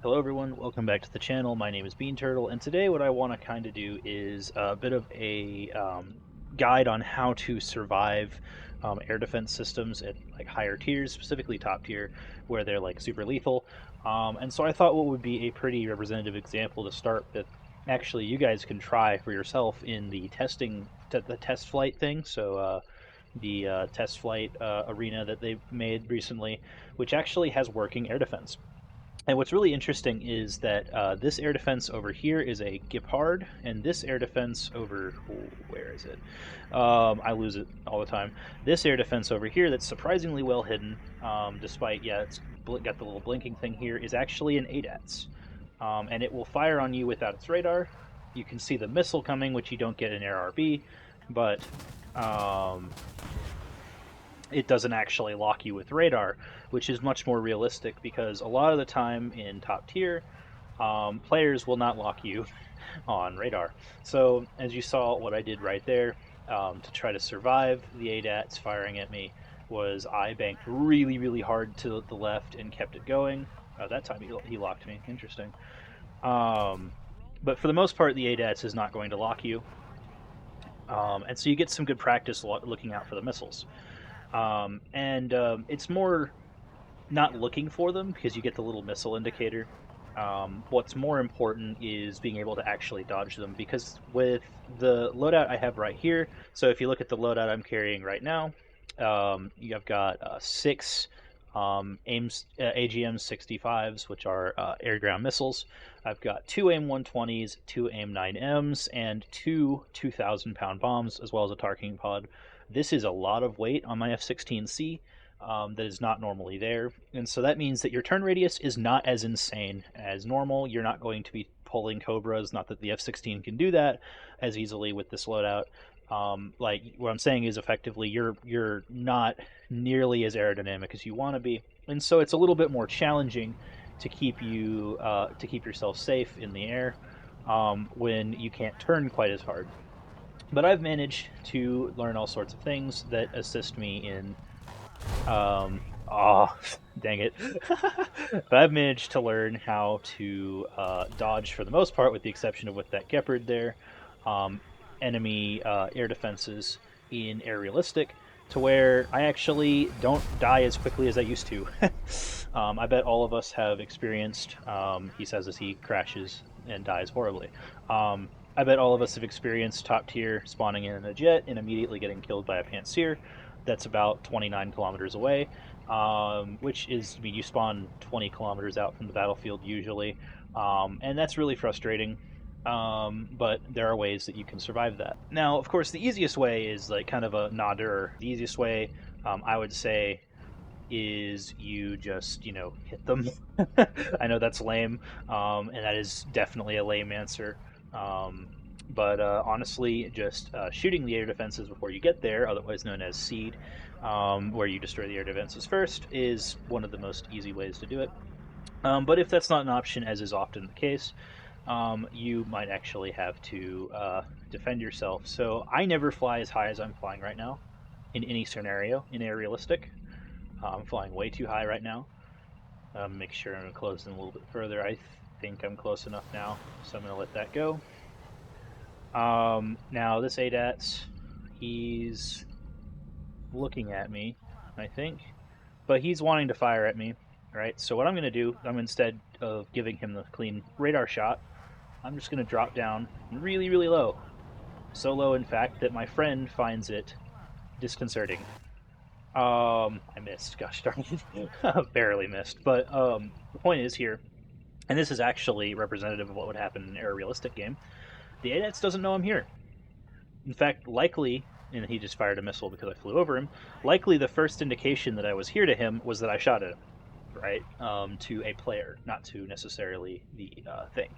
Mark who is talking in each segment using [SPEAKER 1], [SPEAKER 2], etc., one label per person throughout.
[SPEAKER 1] Hello everyone, welcome back to the channel. My name is Bean Turtle, and today what I want to kind of do is a bit of a guide on how to survive air defense systems at like higher tiers, specifically top tier, where they're like super lethal. And so I thought what would be a pretty representative example to start with, actually you guys can try for yourself in the the test flight thing. The test flight arena that they made recently, which actually has working air defense. And what's really interesting is that this air defense over here is a Gepard, and this air defense over where is it? I lose it all the time. This air defense over here, that's surprisingly well hidden, despite it's got the little blinking thing here, is actually an ADATS, and it will fire on you without its radar. You can see the missile coming, which you don't get in ARB, but um, it doesn't actually lock you with radar, which is much more realistic because a lot of the time in top tier, players will not lock you on radar. So as you saw, what I did right there to try to survive the ADATs firing at me was I banked really, really hard to the left and kept it going. That time he locked me. Interesting. Um, but for the most part, the ADATs is not going to lock you. And so you get some good practice looking out for the missiles. And it's more not looking for them because you get the little missile indicator. What's more important is being able to actually dodge them because with the loadout I have right here, so if you look at the loadout I'm carrying right now, I've got six AGM 65s, which are air ground missiles. I've got two AIM 120s, two AIM 9Ms, and two 2,000 pound bombs, as well as a Tarking pod. This is a lot of weight on my F-16C that is not normally there. And so that means that your turn radius is not as insane as normal. You're not going to be pulling Cobras, not that the F-16 can do that as easily with this loadout. Like what I'm saying is effectively you're not nearly as aerodynamic as you want to be, and so it's a little bit more challenging to keep yourself safe in the air when you can't turn quite as hard. But I've managed to learn all sorts of things that assist me in oh, dang it. But I've managed to learn how to dodge for the most part, with the exception of with that Gepard there, um, enemy air defenses in air realistic, to where I actually don't die as quickly as I used to. I bet all of us have experienced, he says as he crashes and dies horribly. I bet all of us have experienced top tier spawning in a jet and immediately getting killed by a Pantsir that's about 29 kilometers away, which is, I mean, you spawn 20 kilometers out from the battlefield usually, and that's really frustrating. But there are ways that you can survive that. Now, of course, the easiest way is like kind of a nadir. The easiest way, I would say, is you just hit them. I know that's lame, and that is definitely a lame answer. Um, but honestly, just shooting the air defenses before you get there, otherwise known as seed, where you destroy the air defenses first, is one of the most easy ways to do it. But if that's not an option, as is often the case, you might actually have to defend yourself. So I never fly as high as I'm flying right now in any scenario in air realistic. I'm flying way too high right now. Make sure I'm closing a little bit further. I think I'm close enough now, so I'm going to let that go. Now this ADATS, he's looking at me, I think, but he's wanting to fire at me, right? So what I'm going to do, instead of giving him the clean radar shot, I'm just going to drop down really, really low. So low, in fact, that my friend finds it disconcerting. I missed. Gosh darn it, barely missed. But the point is here, and this is actually representative of what would happen in an air realistic game. The ADATS doesn't know I'm here. In fact, likely, and he just fired a missile because I flew over him. Likely, the first indication that I was here to him was that I shot at him, right? To a player, not to necessarily the thing.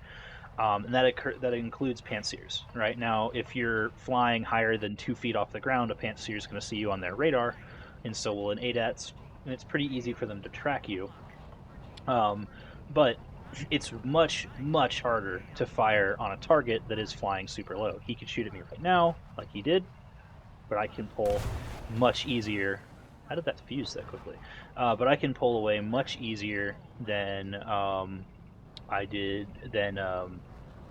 [SPEAKER 1] And that includes Pantsirs, right? Now, if you're flying higher than 2 feet off the ground, a Pantsir is going to see you on their radar, and so will an ADATS, and it's pretty easy for them to track you. But it's much, much harder to fire on a target that is flying super low. He could shoot at me right now, like he did, but I can pull much easier. How did that fuse that quickly? But I can pull away much easier than I did than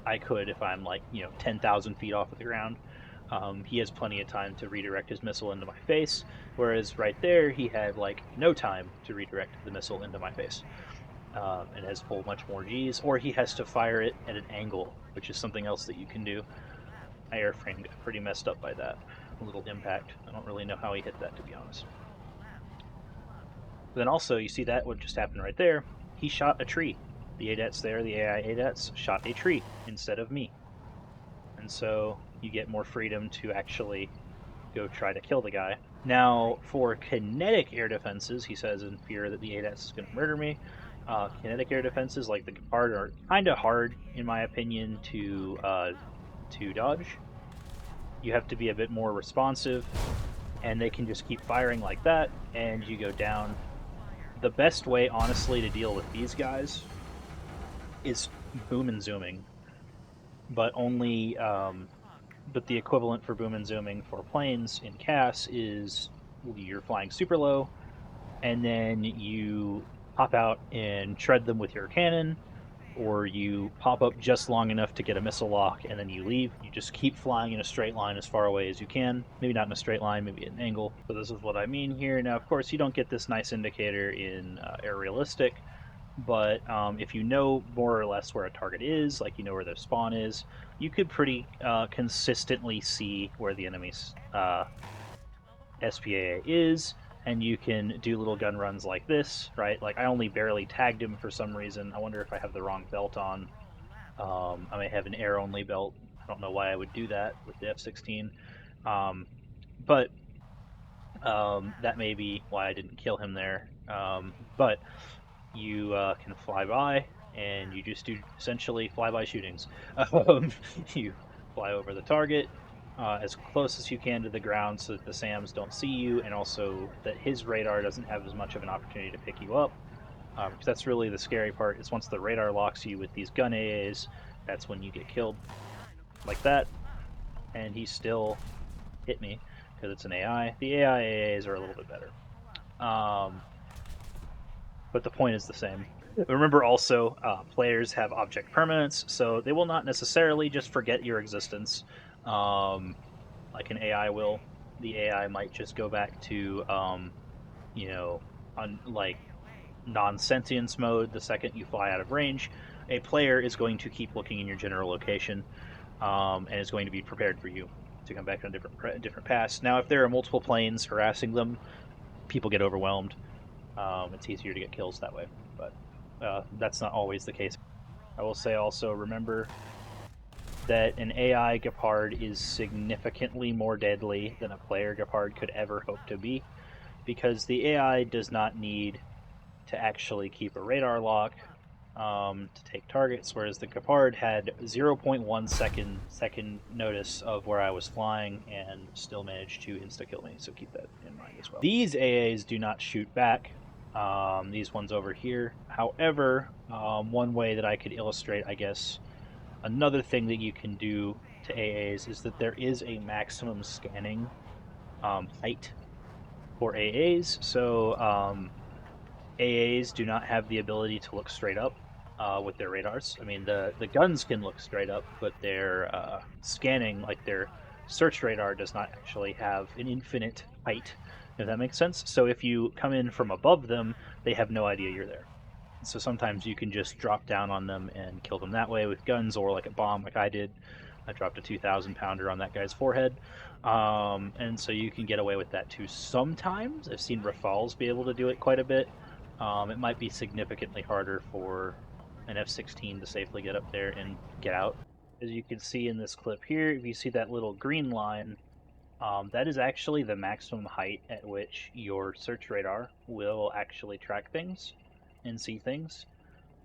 [SPEAKER 1] I could if I'm like 10,000 feet off of the ground. He has plenty of time to redirect his missile into my face, whereas right there he had like no time to redirect the missile into my face, and has full much more G's, or he has to fire it at an angle, which is something else that you can do. My airframe got pretty messed up by that. A little impact. I don't really know how he hit that, to be honest. But then also, you see that what just happened right there? He shot a tree. The ADATs there, the AI ADATs, shot a tree instead of me. And so you get more freedom to actually go try to kill the guy. Now, for kinetic air defenses, he says in fear that the ADATs is going to murder me. Kinetic air defenses like the Gepard are kind of hard, in my opinion, to dodge. You have to be a bit more responsive, and they can just keep firing like that, and you go down. The best way, honestly, to deal with these guys is boom and zooming, but only but the equivalent for boom and zooming for planes in CAS is you're flying super low, and then you pop out and shred them with your cannon, or you pop up just long enough to get a missile lock, and then you leave. You just keep flying in a straight line as far away as you can. Maybe not in a straight line, maybe at an angle. So this is what I mean here. Now, of course, you don't get this nice indicator in Air Realistic, but if you know more or less where a target is, like you know where their spawn is, you could pretty consistently see where the enemy's SPAA is, and you can do little gun runs like this, right? Like I only barely tagged him for some reason. I wonder if I have the wrong belt on. I may have an air only belt. I don't know why I would do that with the F-16, um, but that may be why I didn't kill him there. But you can fly by, and you just do essentially flyby shootings. You fly over the target as close as you can to the ground so that the SAMs don't see you, and also that his radar doesn't have as much of an opportunity to pick you up. Because that's really the scary part, is once the radar locks you with these gun AAs, that's when you get killed. Like that, and he still hit me because it's an AI. The AI AAs are a little bit better. But the point is the same. Remember also, players have object permanence, so they will not necessarily just forget your existence, um, like an AI will. The AI might just go back to, on like non-sentience mode the second you fly out of range. A player is going to keep looking in your general location, and is going to be prepared for you to come back on different paths. Now, if there are multiple planes harassing them, people get overwhelmed. It's easier to get kills that way, but that's not always the case. I will say also, remember that an AI Gepard is significantly more deadly than a player Gepard could ever hope to be, because the AI does not need to actually keep a radar lock to take targets, whereas the Gepard had 0.1 second notice of where I was flying and still managed to insta kill me. So keep that in mind as well. These AAs do not shoot back. These ones over here. However, one way that I could illustrate, I guess, another thing that you can do to AAs is that there is a maximum scanning height for AAs. So AAs do not have the ability to look straight up with their radars. I mean, the guns can look straight up, but their scanning, like their search radar, does not actually have an infinite height, if that makes sense. So if you come in from above them, they have no idea you're there. So sometimes you can just drop down on them and kill them that way with guns, or like a bomb, like I did. I dropped a 2,000 pounder on that guy's forehead. And so you can get away with that too sometimes. I've seen Rafales be able to do it quite a bit. It might be significantly harder for an F-16 to safely get up there and get out. As you can see in this clip here, if you see that little green line, that is actually the maximum height at which your search radar will actually track things and see things.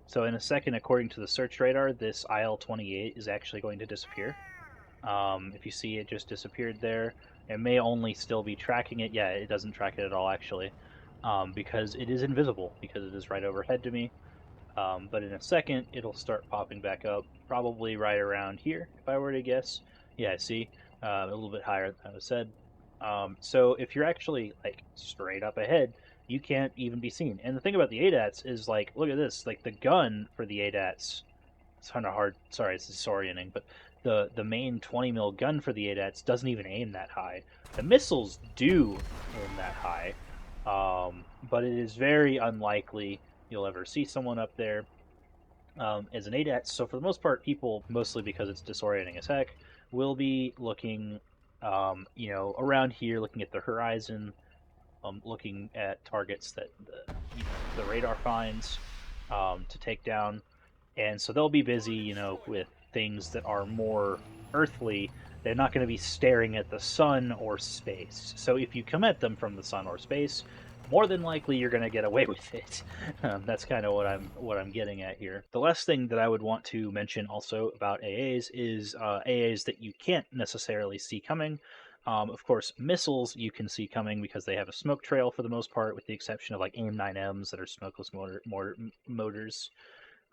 [SPEAKER 1] So in a second, according to the search radar, this IL-28 is actually going to disappear. If you see it just disappeared there, it may only still be tracking it. Yeah, it doesn't track it at all, actually, because it is invisible, because it is right overhead to me. But in a second, it'll start popping back up, probably right around here, if I were to guess. Yeah, see, a little bit higher than I said. So if you're actually like straight up ahead, you can't even be seen. And the thing about the ADATs is like, look at this, like the gun for the ADATs it's kind of hard. Sorry, it's disorienting, but the main 20 mil gun for the ADATs doesn't even aim that high. The missiles do aim that high, but it is very unlikely you'll ever see someone up there as an ADAT. So for the most part, people, mostly because it's disorienting as heck, will be looking, around here, looking at the horizon, looking at targets that the radar finds to take down, and so they'll be busy, with things that are more earthly. They're not going to be staring at the sun or space. So if you come at them from the sun or space, more than likely you're going to get away with it. That's kind of what I'm getting at here. The last thing that I would want to mention also about AAs is AAs that you can't necessarily see coming. Of course, missiles you can see coming because they have a smoke trail for the most part, with the exception of like AIM-9Ms that are smokeless motors.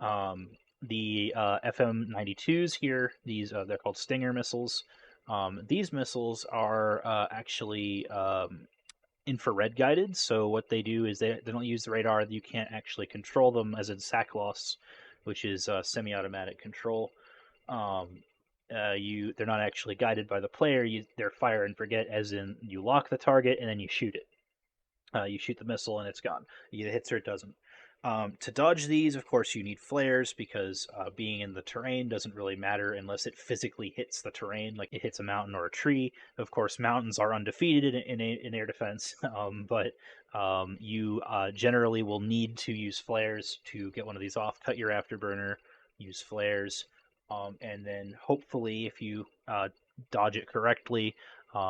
[SPEAKER 1] Um, the FM-92s here, these they're called Stinger missiles. These missiles are actually infrared guided. So what they do is they don't use the radar. You can't actually control them, as in SACLOS, which is semi-automatic control. They're not actually guided by the player. They're fire and forget, as in you lock the target and then you shoot it. You shoot the missile and it's gone. It either hits or it doesn't. To dodge these, of course, you need flares because being in the terrain doesn't really matter unless it physically hits the terrain, like it hits a mountain or a tree. Of course, mountains are undefeated in air defense, but you generally will need to use flares to get one of these off. Cut your afterburner, use flares, and then hopefully, if you dodge it correctly,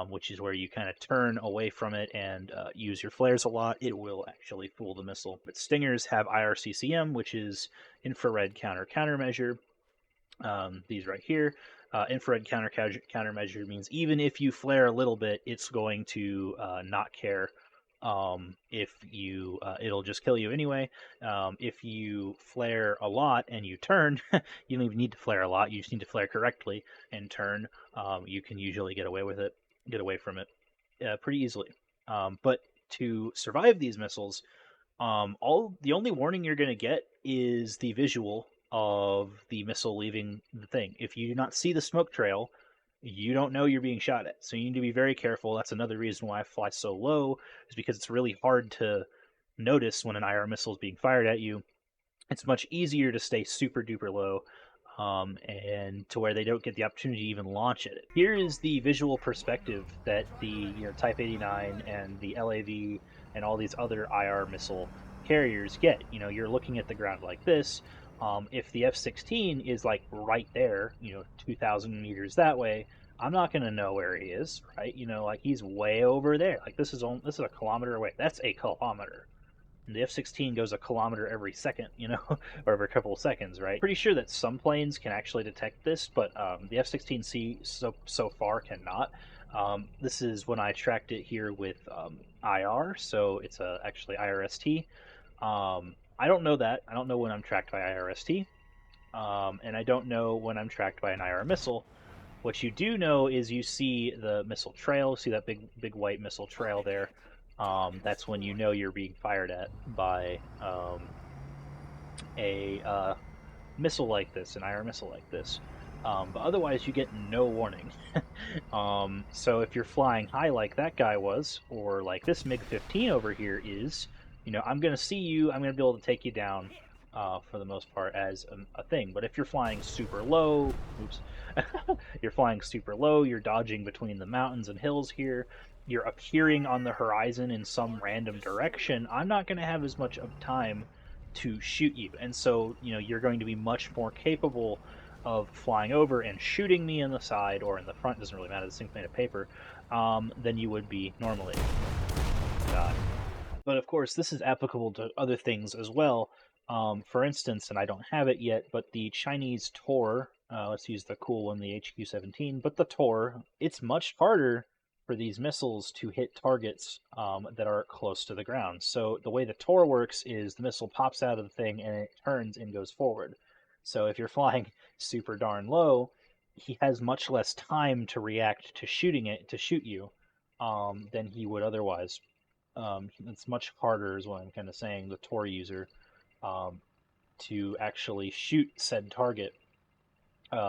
[SPEAKER 1] which is where you kind of turn away from it and use your flares a lot, it will actually fool the missile. But Stingers have IRCCM, which is infrared countermeasure. These right here. Infrared countermeasure means even if you flare a little bit, it's going to not care. If you, it'll just kill you anyway. If you flare a lot and you turn, you don't even need to flare a lot. You just need to flare correctly and turn. You can usually get away from it pretty easily. But to survive these missiles, the only warning you're going to get is the visual of the missile leaving the thing. If you do not see the smoke trail, you don't know you're being shot at. So you need to be very careful. That's another reason why I fly so low, is because it's really hard to notice when an IR missile is being fired at you. It's much easier to stay super duper low, and to where they don't get the opportunity to even launch it. Here is the visual perspective that the Type 89 and the LAV and all these other IR missile carriers get. You're looking at the ground like this. If the F-16 is like right there, 2,000 meters that way, I'm not gonna know where he is, right? Like he's way over there. Like this is a kilometer away. That's a kilometer. The F-16 goes a kilometer every second, or every couple of seconds, right? Pretty sure that some planes can actually detect this, but the F-16C so far cannot. This is when I tracked it here with IR, so it's actually IRST. I don't know that. I don't know when I'm tracked by IRST, and I don't know when I'm tracked by an IR missile. What you do know is you see the missile trail. See that big white missile trail there? That's when you know you're being fired at by a missile like this, an IR missile like this. But otherwise, you get no warning. So if you're flying high like that guy was, or like this MiG-15 over here is, I'm going to see you. I'm going to be able to take you down for the most part as a thing. But if you're flying super low, oops, you're flying super low, you're dodging between the mountains and hills here, you're appearing on the horizon in some random direction, I'm not going to have as much of time to shoot you. And so, you're going to be much more capable of flying over and shooting me in the side or in the front, doesn't really matter, this thing's made of paper, than you would be normally. But of course, this is applicable to other things as well. For instance, and I don't have it yet, but the Chinese Tor, let's use the cool one, the HQ-17, but the Tor, it's much harder for these missiles to hit targets that are close to the ground. So the way the Tor works is the missile pops out of the thing and it turns and goes forward. So if you're flying super darn low, he has much less time to react to shoot you, than he would otherwise. It's much harder, is what I'm kind of saying, the Tor user, to actually shoot said target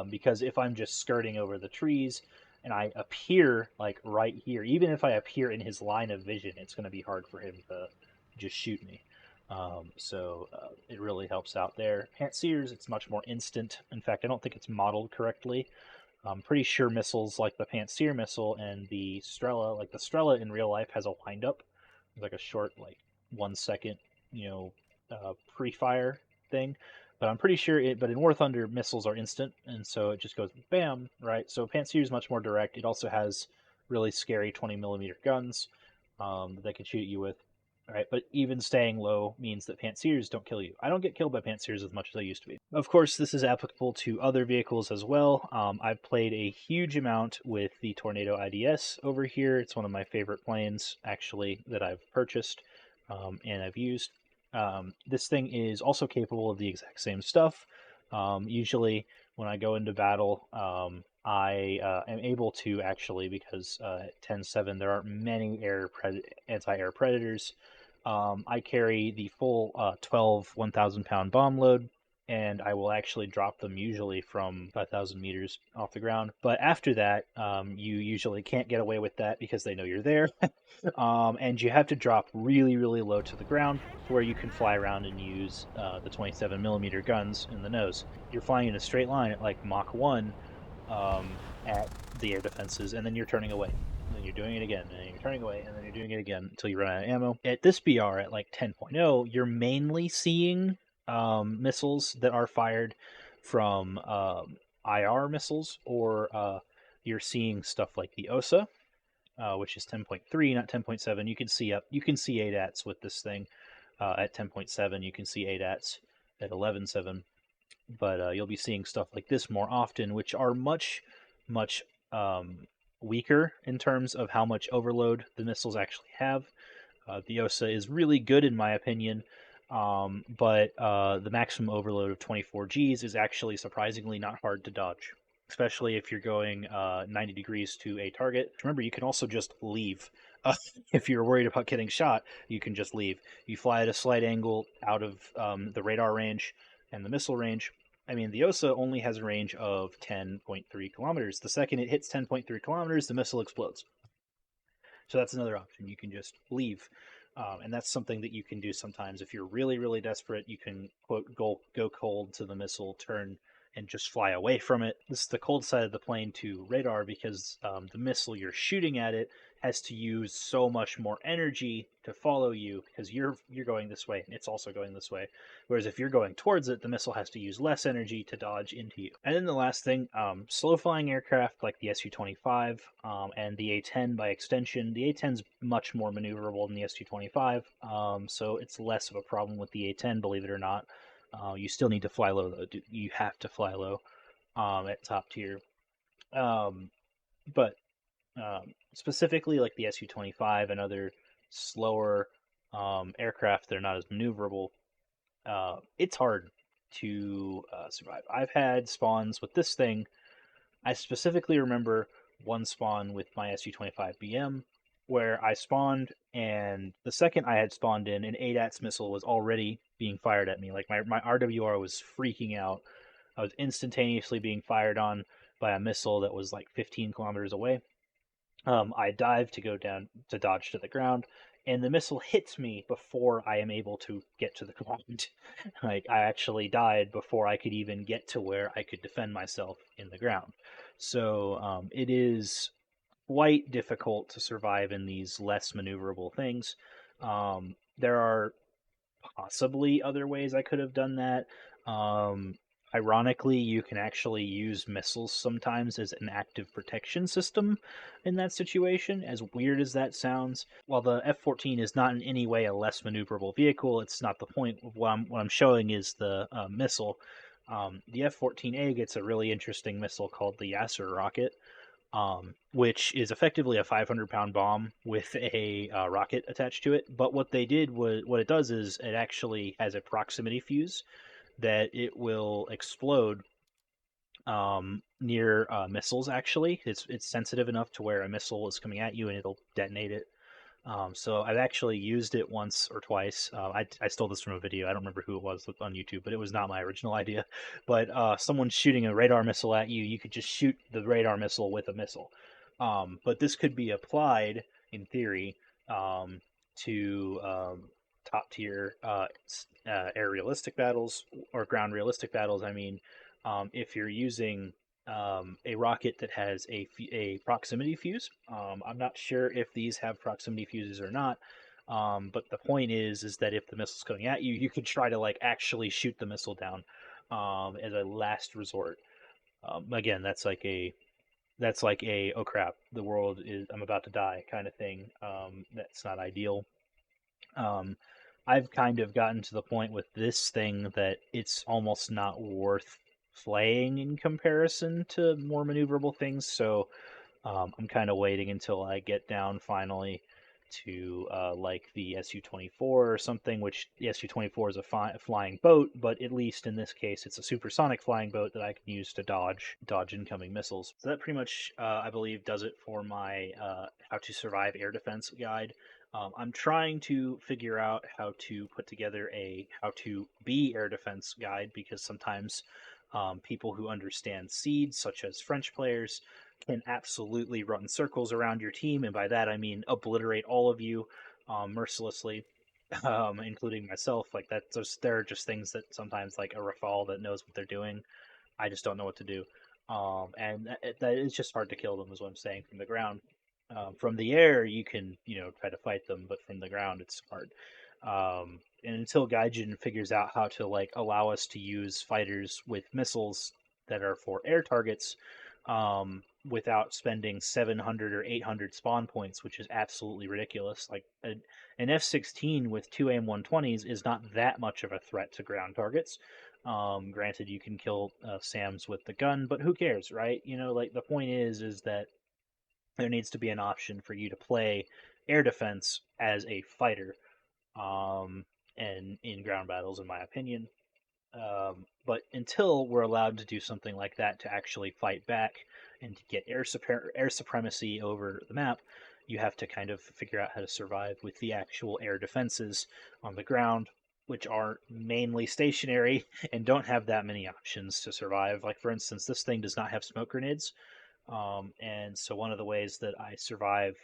[SPEAKER 1] Because if I'm just skirting over the trees and I appear like right here, even if I appear in his line of vision, it's going to be hard for him to just shoot me. So it really helps out there. Pantsirs, it's much more instant. In fact, I don't think it's modeled correctly. I'm pretty sure missiles like the Pantsir missile and the Strela, like the Strela in real life, has a windup, like a short, like 1 second, pre-fire thing. But I'm pretty sure it. But in War Thunder, missiles are instant, and so it just goes bam, right? So Pantsir is much more direct. It also has really scary 20 millimeter guns that they can shoot you with. Right, but even staying low means that Pantsirs don't kill you. I don't get killed by Pantsirs as much as I used to be. Of course, this is applicable to other vehicles as well. I've played a huge amount with the Tornado IDS over here. It's one of my favorite planes, actually, that I've purchased and I've used. This thing is also capable of the exact same stuff. Usually, when I go into battle, I am able to actually, because at 10-7 there aren't many anti-air predators. I carry the full 12 1,000-pound bomb load, and I will actually drop them usually from 5,000 meters off the ground. But after that, you usually can't get away with that because they know you're there. And you have to drop really, really low to the ground where you can fly around and use the 27 millimeter guns in the nose. You're flying in a straight line at like Mach 1 at the air defenses, and then you're turning away. And then you're doing it again, and then you're turning away, and then you're doing it again until you run out of ammo. At this BR at like 10.0, you're mainly seeing missiles that are fired from IR missiles, or you're seeing stuff like the OSA, which is 10.3, not 10.7. You can see ADATs with this thing at 10.7. You can see ADATs at 11.7, but you'll be seeing stuff like this more often, which are much weaker in terms of how much overload the missiles actually have. The OSA is really good in my opinion, but the maximum overload of 24 Gs is actually surprisingly not hard to dodge, especially if you're going 90 degrees to a target. Remember, you can also just leave. If you're worried about getting shot, you can just leave. You fly at a slight angle out of the radar range and the missile range. I mean, the OSA only has a range of 10.3 kilometers. The second it hits 10.3 kilometers, the missile explodes. So that's another option. You can just leave. And that's something that you can do sometimes. If you're really, really desperate, you can, quote, go cold to the missile, turn, and just fly away from it. This is the cold side of the plane to radar because the missile you're shooting at it has to use so much more energy to follow you because you're going this way and it's also going this way. Whereas if you're going towards it, the missile has to use less energy to dodge into you. And then the last thing, slow flying aircraft like the Su-25 and the A-10 by extension. The A-10's much more maneuverable than the Su-25, so it's less of a problem with the A-10, believe it or not. You still need to fly low though. You have to fly low at top tier. But specifically like the Su-25 and other slower aircraft that are not as maneuverable, it's hard to survive. I've had spawns with this thing. I specifically remember one spawn with my Su-25BM where I spawned, and the second I had spawned in, an ADATS missile was already being fired at me. Like my RWR was freaking out. I was instantaneously being fired on by a missile that was like 15 kilometers away. I dive to go down to dodge to the ground, and the missile hits me before I am able to get to the ground. Like I actually died before I could even get to where I could defend myself in the ground. So it is quite difficult to survive in these less maneuverable things. There are possibly other ways I could have done that. Ironically, you can actually use missiles sometimes as an active protection system in that situation, as weird as that sounds. While the F-14 is not in any way a less maneuverable vehicle, it's not the point. What I'm showing is the missile. The F-14A gets a really interesting missile called the Yasser rocket, which is effectively a 500-pound bomb with a rocket attached to it. But what it does is it actually has a proximity fuse that it will explode near missiles. Actually, it's sensitive enough to where a missile is coming at you and it'll detonate it So I've actually used it once or twice. I stole this from a video. I don't remember who it was on YouTube, but it was not my original idea. But someone shooting a radar missile at you, you could just shoot the radar missile with a missile. But this could be applied, in theory, um, to top tier air realistic battles or ground realistic battles. I mean, if you're using a rocket that has a proximity fuse. I'm not sure if these have proximity fuses or not, but the point is that if the missile's coming at you, you could try to like actually shoot the missile down as a last resort. Again, that's like a oh crap, the world is I'm about to die kind of thing. That's not ideal. Um, I've kind of gotten to the point with this thing that it's almost not worth playing in comparison to more maneuverable things. So I'm kind of waiting until I get down finally to like the Su-24 or something. Which the Su-24 is a flying boat, but at least in this case, it's a supersonic flying boat that I can use to dodge incoming missiles. So that pretty much, I believe, does it for my how to survive air defense guide. I'm trying to figure out how to put together a how to be air defense guide because sometimes people who understand seeds, such as French players, can absolutely run circles around your team, and by that I mean obliterate all of you mercilessly, including myself. Like that, there are just things that sometimes like a Rafale that knows what they're doing, I just don't know what to do, and that it's just hard to kill them, is what I'm saying from the ground. From the air, you can try to fight them, but from the ground, it's hard. And until Gaijin figures out how to like allow us to use fighters with missiles that are for air targets, without spending 700 or 800 spawn points, which is absolutely ridiculous. Like an F-16 with two AIM-120s is not that much of a threat to ground targets. Granted, you can kill SAMs with the gun, but who cares, right? Like the point is that there needs to be an option for you to play air defense as a fighter, um, and in ground battles, in my opinion. But until we're allowed to do something like that to actually fight back and to get air supremacy over the map, you have to kind of figure out how to survive with the actual air defenses on the ground, which are mainly stationary and don't have that many options to survive. Like, for instance, this thing does not have smoke grenades. And so one of the ways that I survive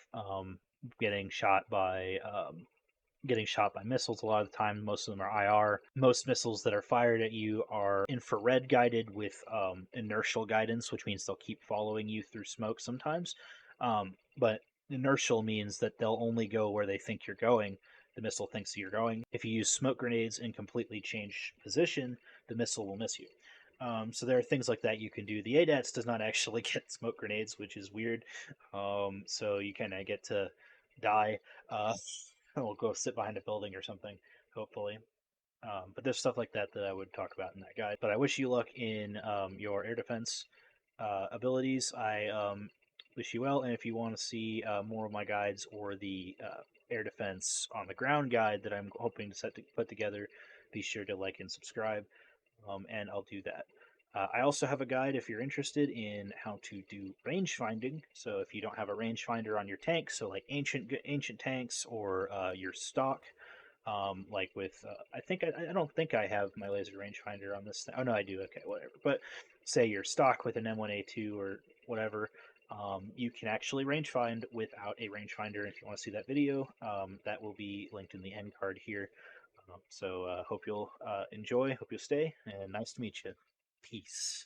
[SPEAKER 1] getting shot by missiles a lot of the time. Most of them are IR. Most missiles that are fired at you are infrared guided with inertial guidance, which means they'll keep following you through smoke sometimes. But inertial means that they'll only go where they think you're going. The missile thinks you're going. If you use smoke grenades and completely change position, the missile will miss you. So there are things like that you can do. The ADATS does not actually get smoke grenades, which is weird. So you kind of get to die. We'll go sit behind a building or something, hopefully. But there's stuff like that I would talk about in that guide. But I wish you luck in your air defense abilities. I wish you well, and if you want to see more of my guides or the air defense on the ground guide that I'm hoping to put together, be sure to like and subscribe, and I'll do that. I also have a guide if you're interested in how to do range finding. So if you don't have a rangefinder on your tank, so like ancient tanks or your stock, like with I don't think I have my laser rangefinder on this thing. Oh no, I do. Okay, whatever. But say your stock with an M1A2 or whatever, you can actually range find without a rangefinder. If you want to see that video, that will be linked in the end card here. So hope you'll enjoy. Hope you'll stay, and nice to meet you. Peace.